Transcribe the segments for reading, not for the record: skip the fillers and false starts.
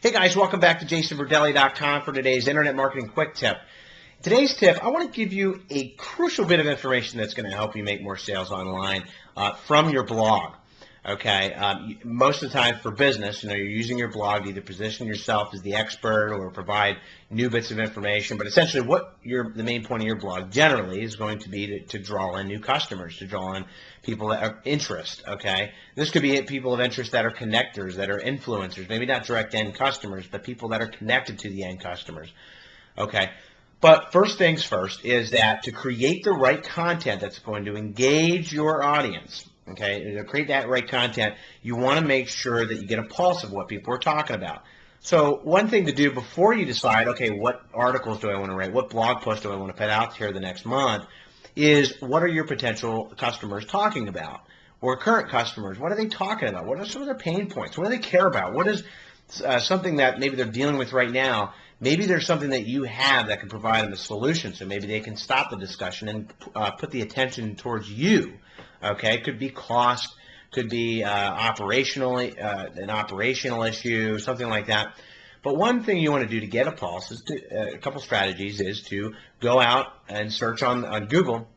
Hey guys, welcome back to jasonverdelli.com for today's Internet Marketing Quick Tip. Today's tip, I want to give you a crucial bit of information that's going to help you make more sales online from your blog. Okay, most of the time for business, you're using your blog to either position yourself as the expert or provide new bits of information. But essentially, the main point of your blog generally is going to be to draw in new customers, to draw in people that are interest. Okay, this could be people of interest that are connectors, that are influencers, maybe not direct end customers, but people that are connected to the end customers. Okay. But first things first is that to create the right content that's going to engage your audience, okay, to create that right content, you want to make sure that you get a pulse of what people are talking about. So one thing to do before you decide, okay, what articles do I want to write, what blog post do I want to put out here the next month, is what are your potential customers talking about? Or current customers, what are they talking about? What are some of their pain points? What do they care about? What is something that maybe they're dealing with right now? Maybe there's something that you have that can provide them a solution, so maybe they can stop the discussion and put the attention towards you. Okay, it could be cost, could be an operational issue, something like that. But one thing you want to do to get a pulse is a couple strategies is to go out and search on Google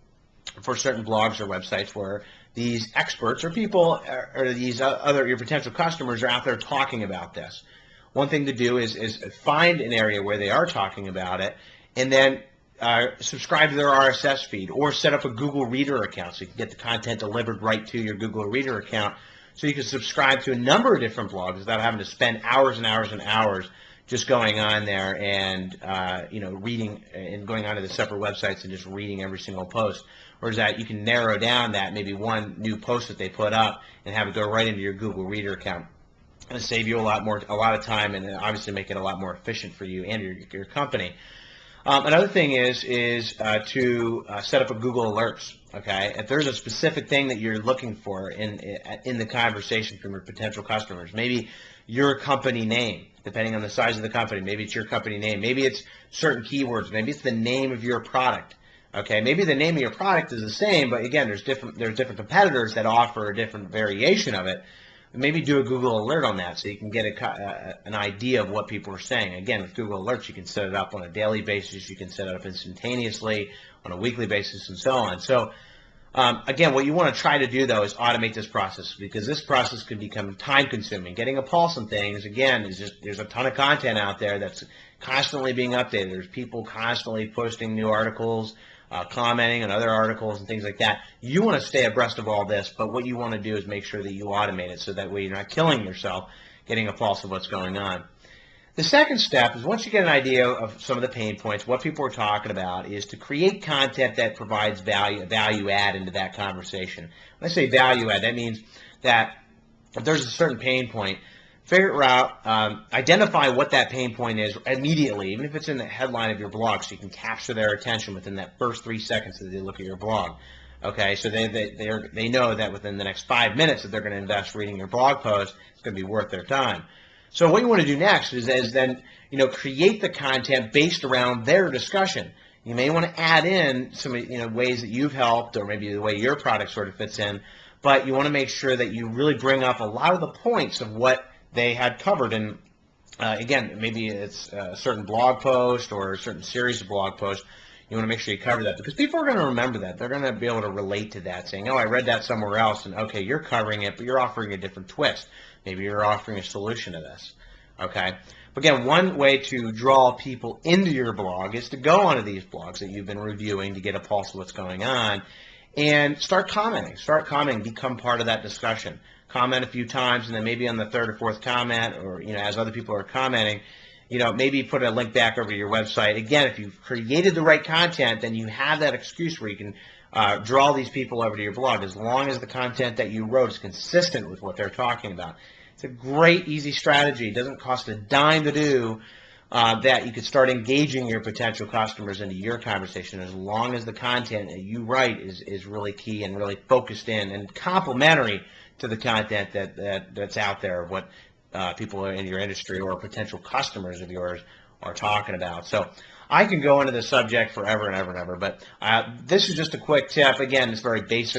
for certain blogs or websites where these experts or people or these your potential customers are out there talking about this. One thing to do is find an area where they are talking about it, and then subscribe to their RSS feed or set up a Google Reader account so you can get the content delivered right to your Google Reader account, so you can subscribe to a number of different blogs without having to spend hours and hours and hours just going on there and reading and going onto the separate websites and just reading every single post. Whereas that you can narrow down that maybe one new post that they put up and have it go right into your Google Reader account. Going to save you a lot of time, and obviously make it a lot more efficient for you and your company. Another thing is to set up a Google Alerts. Okay, if there's a specific thing that you're looking for in the conversation from your potential customers, maybe your company name, depending on the size of the company, maybe it's your company name, maybe it's certain keywords, maybe it's the name of your product. Okay, maybe the name of your product is the same, but again, there's different competitors that offer a different variation of it. Maybe do a Google Alert on that so you can get an idea of what people are saying. Again, with Google Alerts, you can set it up on a daily basis. You can set it up instantaneously on a weekly basis and so on. So, again, what you want to try to do, though, is automate this process, because this process can become time-consuming. Getting a pulse on things, again, there's a ton of content out there that's constantly being updated. There's people constantly posting new articles, commenting on other articles and things like that. You want to stay abreast of all this, but what you want to do is make sure that you automate it so that way you're not killing yourself getting a pulse of what's going on. The second step is, once you get an idea of some of the pain points, what people are talking about, is to create content that provides value add into that conversation. When I say value add, that means that if there's a certain pain point, figure out, identify what that pain point is immediately, even if it's in the headline of your blog, so you can capture their attention within that first 3 seconds that they look at your blog. Okay, so they know that within the next 5 minutes that they're going to invest reading your blog post, it's going to be worth their time. So what you want to do next is then create the content based around their discussion. You may want to add in some ways that you've helped, or maybe the way your product sort of fits in, but you want to make sure that you really bring up a lot of the points of what they had covered. And again, maybe it's a certain blog post or a certain series of blog posts. You want to make sure you cover that, because people are going to remember that. They're going to be able to relate to that, saying, oh, I read that somewhere else, and okay, you're covering it, but you're offering a different twist. Maybe you're offering a solution to this. Okay? But again, one way to draw people into your blog is to go onto these blogs that you've been reviewing to get a pulse of what's going on, and start commenting. Become part of that discussion. Comment a few times, and then maybe on the third or fourth comment, or as other people are commenting, maybe put a link back over to your website. Again, if you've created the right content, then you have that excuse where you can draw these people over to your blog, as long as the content that you wrote is consistent with what they're talking about. It's a great, easy strategy. It doesn't cost a dime to do. That you could start engaging your potential customers into your conversation, as long as the content that you write is really key and really focused in and complementary to the content that's out there, what people in your industry or potential customers of yours are talking about. So I can go into the subject forever and ever and ever, but this is just a quick tip. Again, it's very base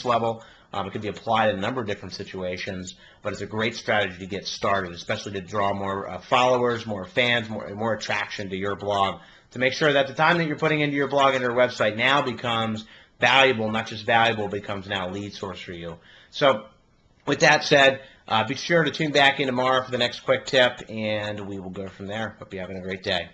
level. It can be applied in a number of different situations, but it's a great strategy to get started, especially to draw more followers, more fans, more attraction to your blog, to make sure that the time that you're putting into your blog and your website now becomes valuable, not just valuable, becomes now a lead source for you. So with that said, be sure to tune back in tomorrow for the next quick tip, and we will go from there. Hope you're having a great day.